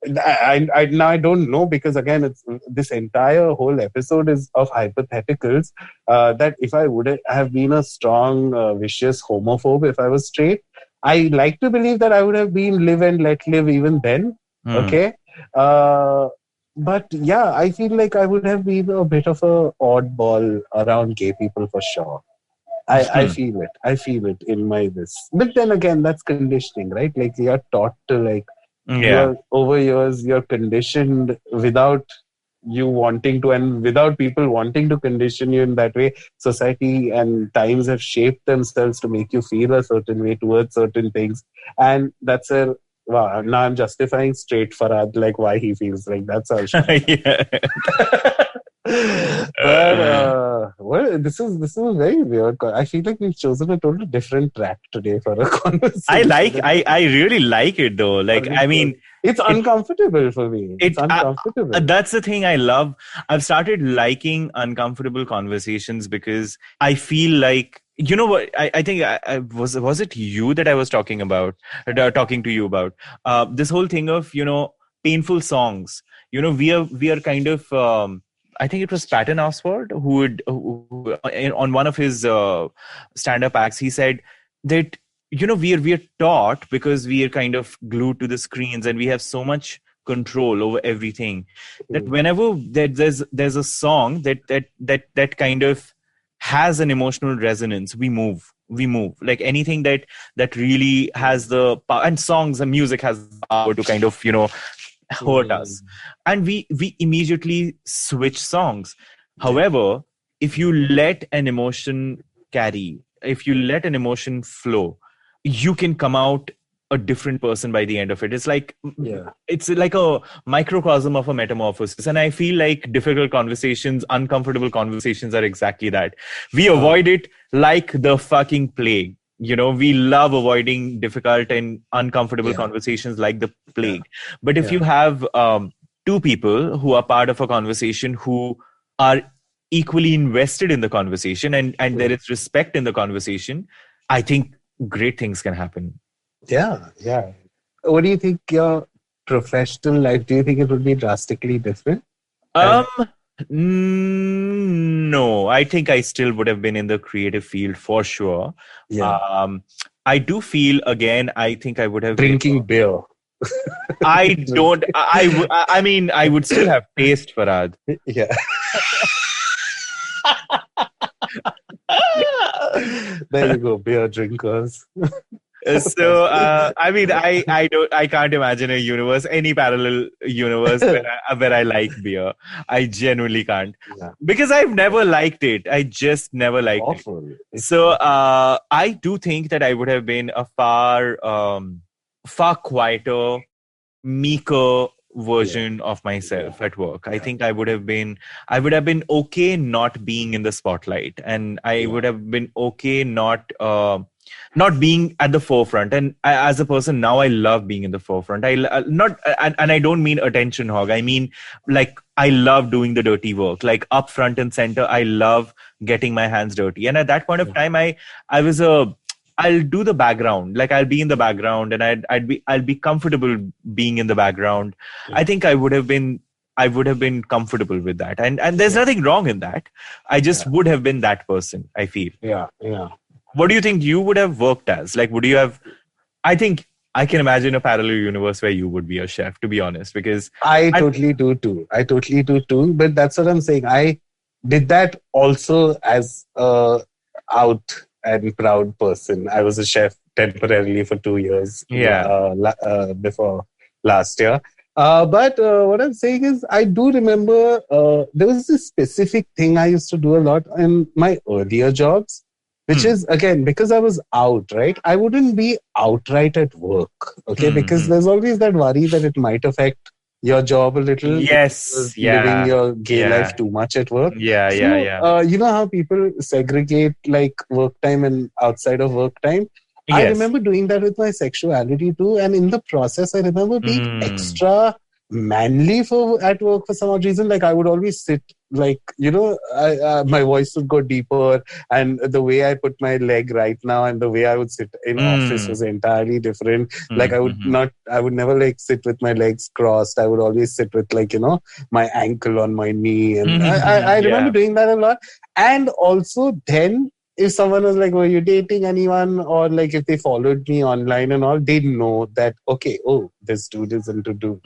I don't know because again, it's this entire whole episode is of hypotheticals. That if I would have been a strong, vicious homophobe if I was straight, I like to believe that I would have been live and let live even then. Okay. But yeah, I feel like I would have been a bit of a oddball around gay people for sure. I feel it. I feel it in my this. But then again, that's conditioning, right? Like you're taught to like, over years, you're conditioned without you wanting to, and without people wanting to condition you in that way. Society and times have shaped themselves to make you feel a certain way towards certain things. And that's wow, now I'm justifying straight Farhad, like why he feels like that's all. But well, this is a very weird. I feel like we've chosen a totally different track today for a conversation. I really like it though. Like, I mean, it's uncomfortable for me. It's uncomfortable. That's the thing I love. I've started liking uncomfortable conversations because I feel like, you know what? I think was it you that I was talking to you about this whole thing of, painful songs. We are kind of. I think it was Patton Oswalt who on one of his stand-up acts, he said that, we are taught because we are kind of glued to the screens and we have so much control over everything that whenever there's a song that kind of has an emotional resonance, we move. Like anything that really has the power, and songs and music has the power to kind of, hurt us, and we immediately switch songs. However, if you let an emotion carry, if you let an emotion flow, you can come out a different person by the end of it. It's like a microcosm of a metamorphosis. And I feel like difficult conversations, uncomfortable conversations are exactly that. We avoid it like the fucking plague. We love avoiding difficult and uncomfortable conversations like the plague. But if you have two people who are part of a conversation who are equally invested in the conversation and there is respect in the conversation, I think great things can happen. Yeah. What do you think your professional life, do you think it would be drastically different? No, I think I still would have been in the creative field for sure. Yeah. I do feel, again, I think I would have Drinking beer. I don't, I mean, I would still have taste, Farhad. Yeah. There you go, beer drinkers. So I mean, I can't imagine a universe, any parallel universe where I like beer. I genuinely can't, because I've never liked it. I just never liked awful. it. So I do think that I would have been a far quieter, meeker version of myself at work. I think I would have been okay not being in the spotlight, and I would have been okay not being at the forefront. And as a person now, I love being in the forefront. And I don't mean attention hog. I mean, like, I love doing the dirty work, like up front and center. I love getting my hands dirty. And at that point of time, I'll do the background. Like, I'll be in the background, and I'll be comfortable being in the background. I think I would have been comfortable with that. And there's nothing wrong in that. I just would have been that person, I feel. Yeah. What do you think you would have worked as? Like, would you have... I think I can imagine a parallel universe where you would be a chef, to be honest, because... I totally do too. But that's what I'm saying. I did that also as a out and proud person. I was a chef temporarily for 2 years before last year. But what I'm saying is, I do remember there was this specific thing I used to do a lot in my earlier jobs, which is, again, because I was out, right? I wouldn't be outright at work, okay? Because there's always that worry that it might affect your job a little. Yes. Living your gay life too much at work. Yeah. You know how people segregate like work time and outside of work time? Yes. I remember doing that with my sexuality too. And in the process, I remember being extra manly at work for some odd reason. Like, I would always sit, like, my voice would go deeper, and the way I put my leg right now and the way I would sit in office was entirely different. Like, I would never like sit with my legs crossed. I would always sit with, like, my ankle on my knee. And I remember doing that a lot. And also then, if someone was like, were you dating anyone? Or like, if they followed me online and all, they'd know that, okay, this dude is into dudes,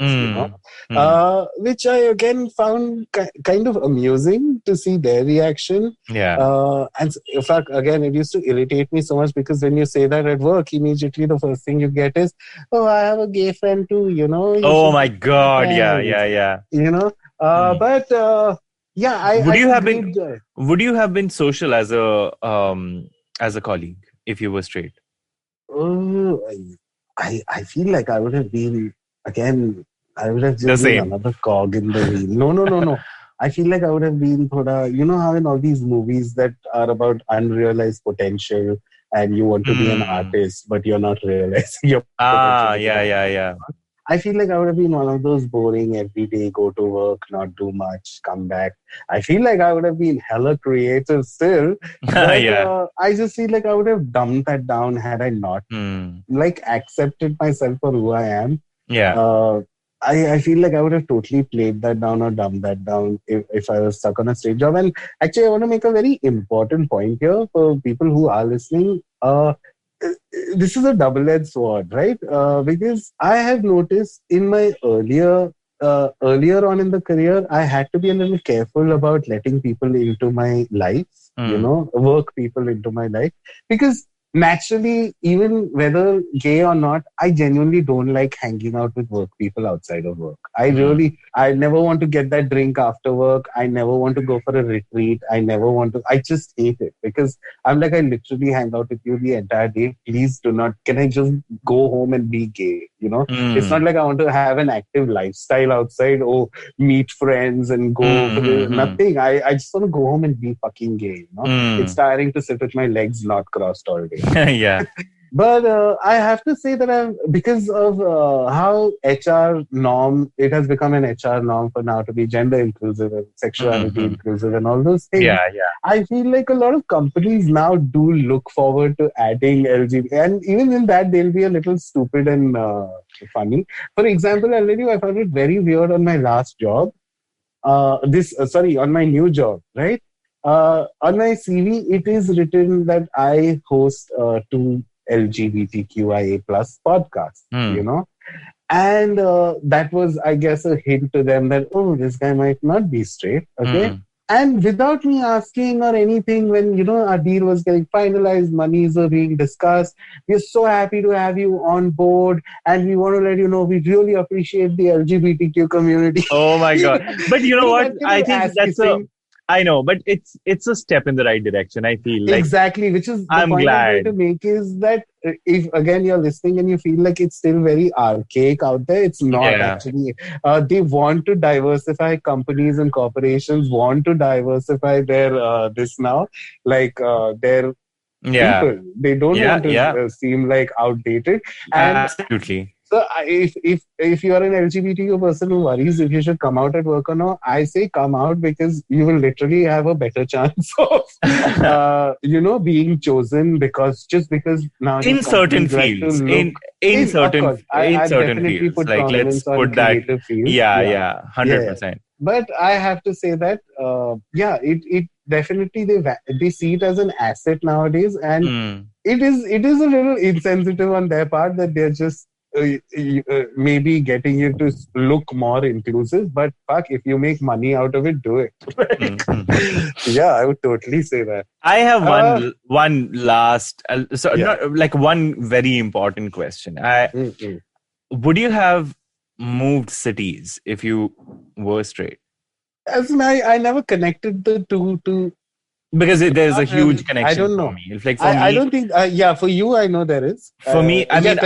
which I again found kind of amusing to see their reaction. Yeah. And in fact, again, it used to irritate me so much, because when you say that at work, immediately the first thing you get is, I have a gay friend too, Oh my God. Yeah. But... would you have been social as a colleague if you were straight? I feel like I would have been, again, I would have just been another cog in the wheel. No. I feel like I would have been how in all these movies that are about unrealized potential, and you want to be an artist, but you're not realizing your potential. Yeah. I feel like I would have been one of those boring everyday, go to work, not do much, come back. I feel like I would have been hella creative still. But I just feel like I would have dumbed that down had I not like accepted myself for who I am. Yeah. I feel like I would have totally played that down or dumbed that down if I was stuck on a straight job. And actually, I want to make a very important point here for people who are listening. This is a double-edged sword, right? Because I have noticed in my earlier on in the career, I had to be a little careful about letting people into my life, work people into my life, because naturally, even whether gay or not, I genuinely don't like hanging out with work people outside of work. I never want to get that drink after work. I never want to go for a retreat. I just hate it, because I'm like, I literally hang out with you the entire day. Please do not, can I just go home and be gay? It's not like I want to have an active lifestyle outside, meet friends and go nothing. I just want to go home and be fucking gay. It's tiring to sit with my legs not crossed all day. Yeah. But I have to say that because of how HR norm, it has become an HR norm for now to be gender inclusive and sexuality inclusive and all those things. Yeah. I feel like a lot of companies now do look forward to adding LGBT, and even in that they'll be a little stupid and funny. For example, I'll tell you, I found it very weird on my last job. on my new job, right? On my CV, it is written that I host two LGBTQIA plus podcasts, and that was, I guess, a hint to them that, oh, this guy might not be straight, okay? And without me asking or anything, when, our deal was getting finalized, monies were being discussed, we're so happy to have you on board. And we want to let you know, we really appreciate the LGBTQ community. Oh my God. But you know what? I think I know, but it's a step in the right direction. I feel like exactly, which is the I'm point glad. I'm trying to make is that if again you're listening and you feel like it's still very archaic out there, it's not actually. They want to diversify. Companies and corporations want to diversify their this now, like their people. They don't want to seem like outdated. And absolutely. So if you are an LGBTQ person who worries if you should come out at work or not, I say come out, because you will literally have a better chance of being chosen, because now in certain fields, in certain fields, put like let's put that fields. 100%. But I have to say that it definitely they see it as an asset nowadays, and it is a little insensitive on their part that they're just maybe getting you to look more inclusive, but fuck, if you make money out of it, do it. Yeah, I would totally say that. I have one last, not like one very important question. Would you have moved cities if you were straight? As I never connected the two to. Because there's a huge connection. I don't know. For me. It's like I don't think. For you, I know there is. For me, I mean,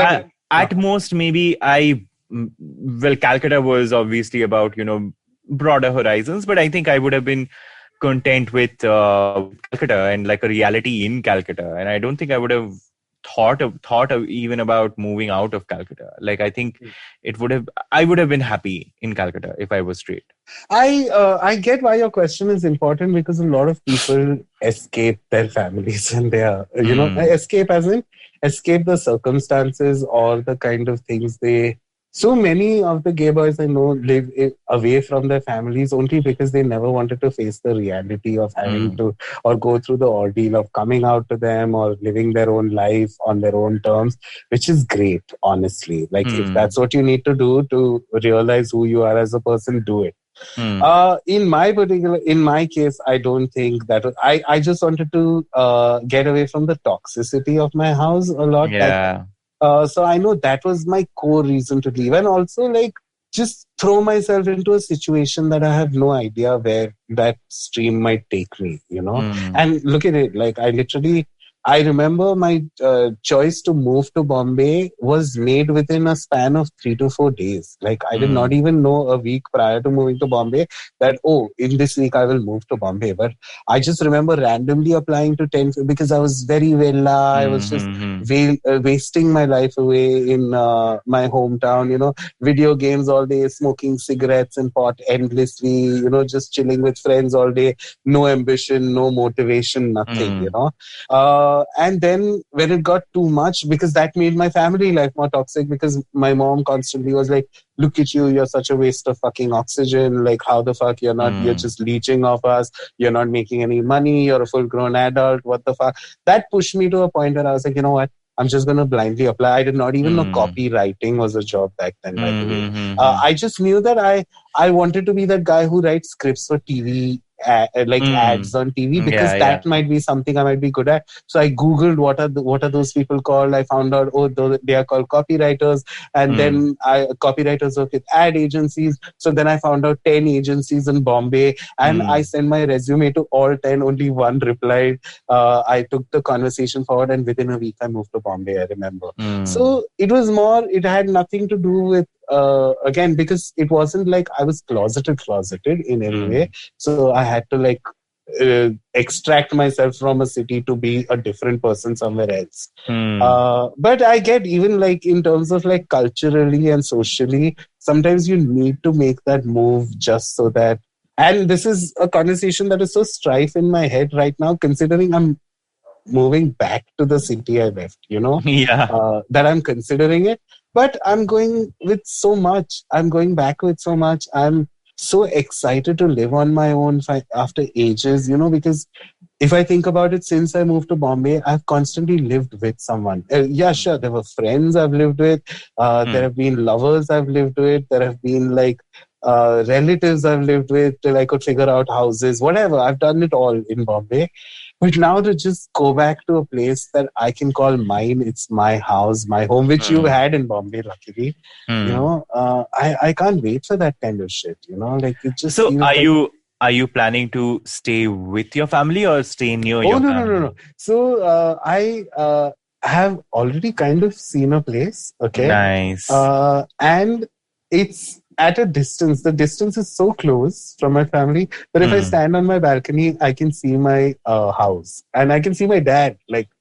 at most, maybe Calcutta was obviously about, broader horizons, but I think I would have been content with Calcutta and like a reality in Calcutta. And I don't think I would have thought of even about moving out of Calcutta. Like, I think I would have been happy in Calcutta if I was straight. I get why your question is important, because a lot of people escape their families and they are, escape as in escape the circumstances or the kind of things so many of the gay boys I know live away from their families only because they never wanted to face the reality of having to, or go through the ordeal of coming out to them or living their own life on their own terms, which is great, honestly. Like, if that's what you need to do to realize who you are as a person, do it. In my case, I don't think that I just wanted to get away from the toxicity of my house a lot. Yeah. So I know that was my core reason to leave, and also like just throw myself into a situation that I have no idea where that stream might take me, And look at it, like I remember my choice to move to Bombay was made within a span of 3 to 4 days. Like, I did not even know a week prior to moving to Bombay that, in this week I will move to Bombay. But I just remember randomly applying to 10 because I was very vella. I was just wasting my life away in my hometown, video games all day, smoking cigarettes and pot endlessly, just chilling with friends all day, no ambition, no motivation, nothing, and then when it got too much, because that made my family life more toxic, because my mom constantly was like, look at you, you're such a waste of fucking oxygen. Like, how the fuck you're just leeching off us. You're not making any money. You're a full grown adult. What the fuck? That pushed me to a point where I was like, you know what? I'm just going to blindly apply. I did not even know copywriting was a job back then, by the way. I just knew that I wanted to be that guy who writes scripts for TV, ads on TV, because that might be something I might be good at. So I Googled what are those people called. I found out, they are called copywriters. And then copywriters work with ad agencies. So then I found out 10 agencies in Bombay, and I sent my resume to all 10. Only one replied. I took the conversation forward, and within a week I moved to Bombay, I remember. So it had nothing to do with, again, because it wasn't like I was closeted in any way. So I had to extract myself from a city to be a different person somewhere else. But I get, even in terms of culturally and socially, sometimes you need to make that move just so that, and this is a conversation that is so strife in my head right now, considering I'm moving back to the city I left, that I'm considering it. But I'm going with so much. I'm going back with so much. I'm so excited to live on my own after ages, because if I think about it, since I moved to Bombay, I've constantly lived with someone. Yeah, sure, there were friends I've lived with. There have been lovers I've lived with. There have been relatives I've lived with till I could figure out houses, whatever. I've done it all in Bombay. But now to just go back to a place that I can call mine, it's my house, my home, which you had in Bombay, luckily. I can't wait for that kind of shit. It just so feels are you planning to stay with your family or stay near your family? No. So I have already kind of seen a place. Okay. Nice. And it's at a distance. The distance is so close from my family that if I stand on my balcony, I can see my house and I can see my dad.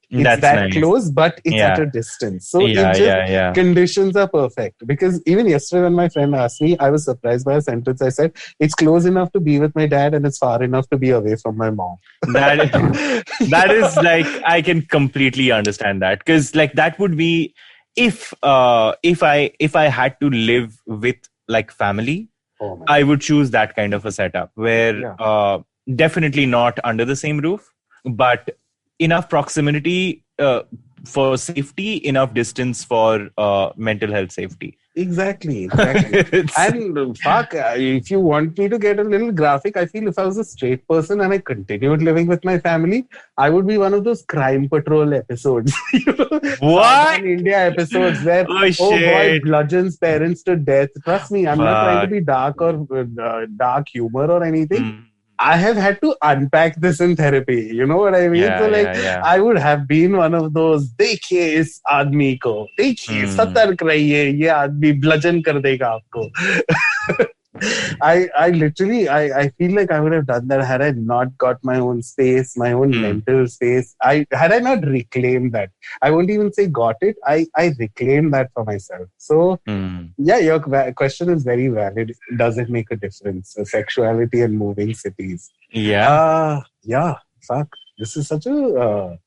It's That's that nice. close, but it's at a distance. So conditions are perfect. Because even yesterday when my friend asked me, I was surprised by a sentence. I said, it's close enough to be with my dad and it's far enough to be away from my mom. That is I can completely understand that. Because that would be if I had to live with family, I would choose that kind of a setup where definitely not under the same roof, but enough proximity for safety, enough distance for mental health safety. Exactly. And fuck, if you want me to get a little graphic, I feel if I was a straight person and I continued living with my family, I would be one of those crime patrol episodes. What? India episodes where, oh boy, bludgeons parents to death. Trust me, I'm not trying to be dark or dark humor or anything. I have had to unpack this in therapy. You know what I mean? I would have been one of those, देखिए इस आदमी को, देखिए सतर्क रहिए, ये आदमी bludgeon कर देगा आपको. I literally feel like I would have done that had I not got my own space, my own mental space. Had I not reclaimed that. I won't even say got it. I reclaimed that for myself. So yeah, your question is very valid. Does it make a difference? Sexuality and moving cities. Yeah. Fuck. This is such a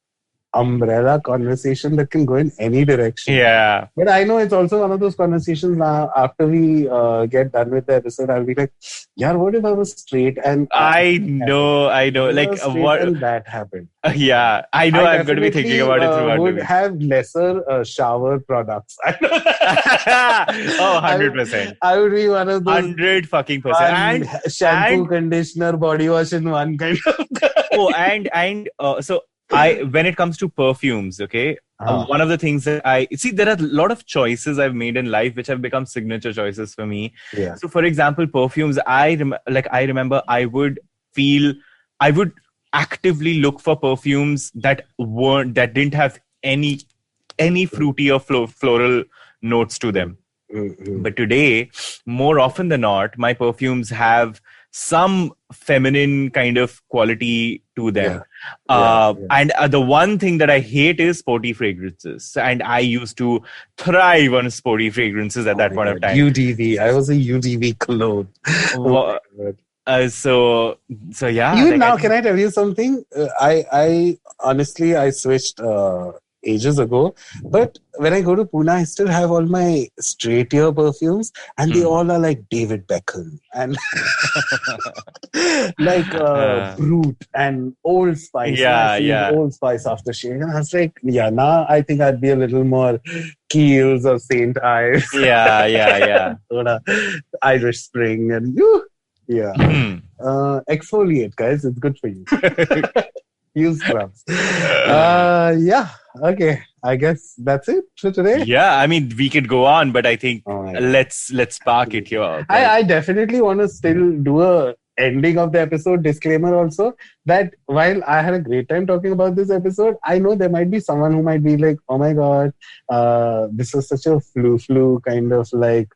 umbrella conversation that can go in any direction. Yeah. But I know it's also one of those conversations now after we get done with the episode, I'll be like, yeah, what if I was straight and... I know. What? And that happened. Yeah. I know I'm going to be thinking about it throughout. Would have lesser shower products. I know that. 100%. I would be one of those... 100% And shampoo, conditioner, body wash in one kind of... So when it comes to perfumes, okay, one of the things that there are a lot of choices I've made in life which have become signature choices for me. Yeah. So, for example, perfumes, I remember I would actively look for perfumes that didn't have any fruity or floral notes to them. Mm-hmm. But today, more often than not, my perfumes have some feminine kind of quality to them. And the one thing that I hate is sporty fragrances. And I used to thrive on sporty fragrances at that point of time. UDV. I was a UDV clone. So yeah. Even now, can I tell you something? I honestly, I switched ages ago, but when I go to Pune, I still have all my straight ear perfumes, and they all are like David Beckham and Brute and Old Spice. Old Spice aftershave, and I was like, now I think I'd be a little more Kiehl's or St. Ives. Yeah. Irish Spring and exfoliate, guys. It's good for you. Use scrubs. Okay. I guess that's it for today. Yeah, I mean, we could go on, but I think let's park it here. Okay? I definitely want to still do a ending of the episode disclaimer also, that while I had a great time talking about this episode, I know there might be someone who might be like, oh my god, this was such a flu kind of like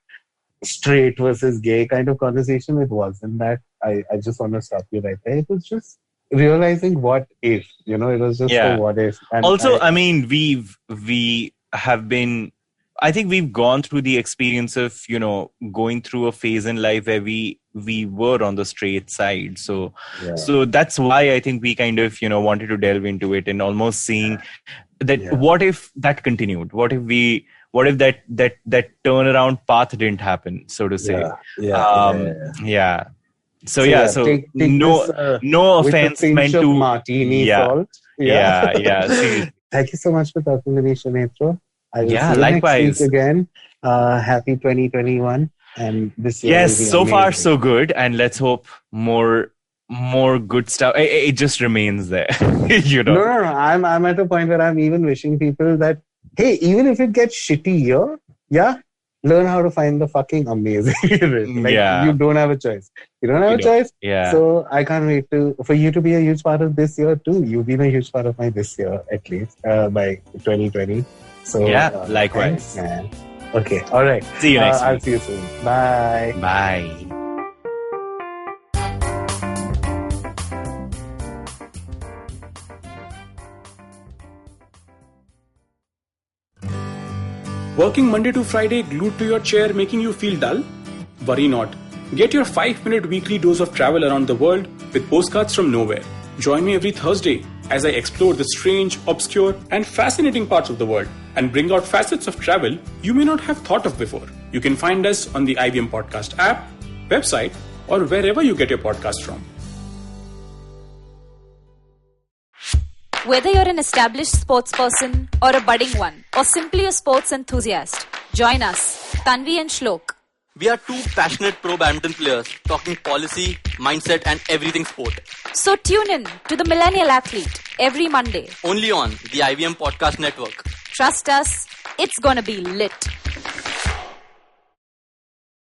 straight versus gay kind of conversation. It wasn't that. I just want to stop you right there. It was just realizing what if, it was just a what if. And also, I mean, we have been, I think we've gone through the experience of, going through a phase in life where we were on the straight side. So that's why I think we kind of, wanted to delve into it and almost seeing that what if that continued? What if we what if that turnaround path didn't happen, so to say. Yeah. So take no offense meant to martini salt. Seriously. Thank you so much for talking to me, Sunetro. I will see you likewise. next week again. Happy 2021, and this year. Yes, so far so good, and let's hope more good stuff. It just remains there. No. I'm at a point where I'm even wishing people that, hey, even if it gets shitty here, learn how to find the fucking amazing. You don't have a choice. You don't have a choice. Yeah. So I can't wait for you to be a huge part of this year too. You've been a huge part of my this year, at least, by 2020. So likewise. Thanks, man. Okay. All right. See you next week. I'll see you soon. Bye. Bye. Working Monday to Friday glued to your chair making you feel dull? Worry not. Get your 5-minute weekly dose of travel around the world with postcards from nowhere. Join me every Thursday as I explore the strange, obscure and fascinating parts of the world and bring out facets of travel you may not have thought of before. You can find us on the IVM Podcast app, website or wherever you get your podcast from. Whether you're an established sports person or a budding one or simply a sports enthusiast, join us, Tanvi and Shlok. We are two passionate pro badminton players talking policy, mindset and everything sport. So tune in to The Millennial Athlete every Monday. Only on the IVM Podcast Network. Trust us, it's gonna be lit.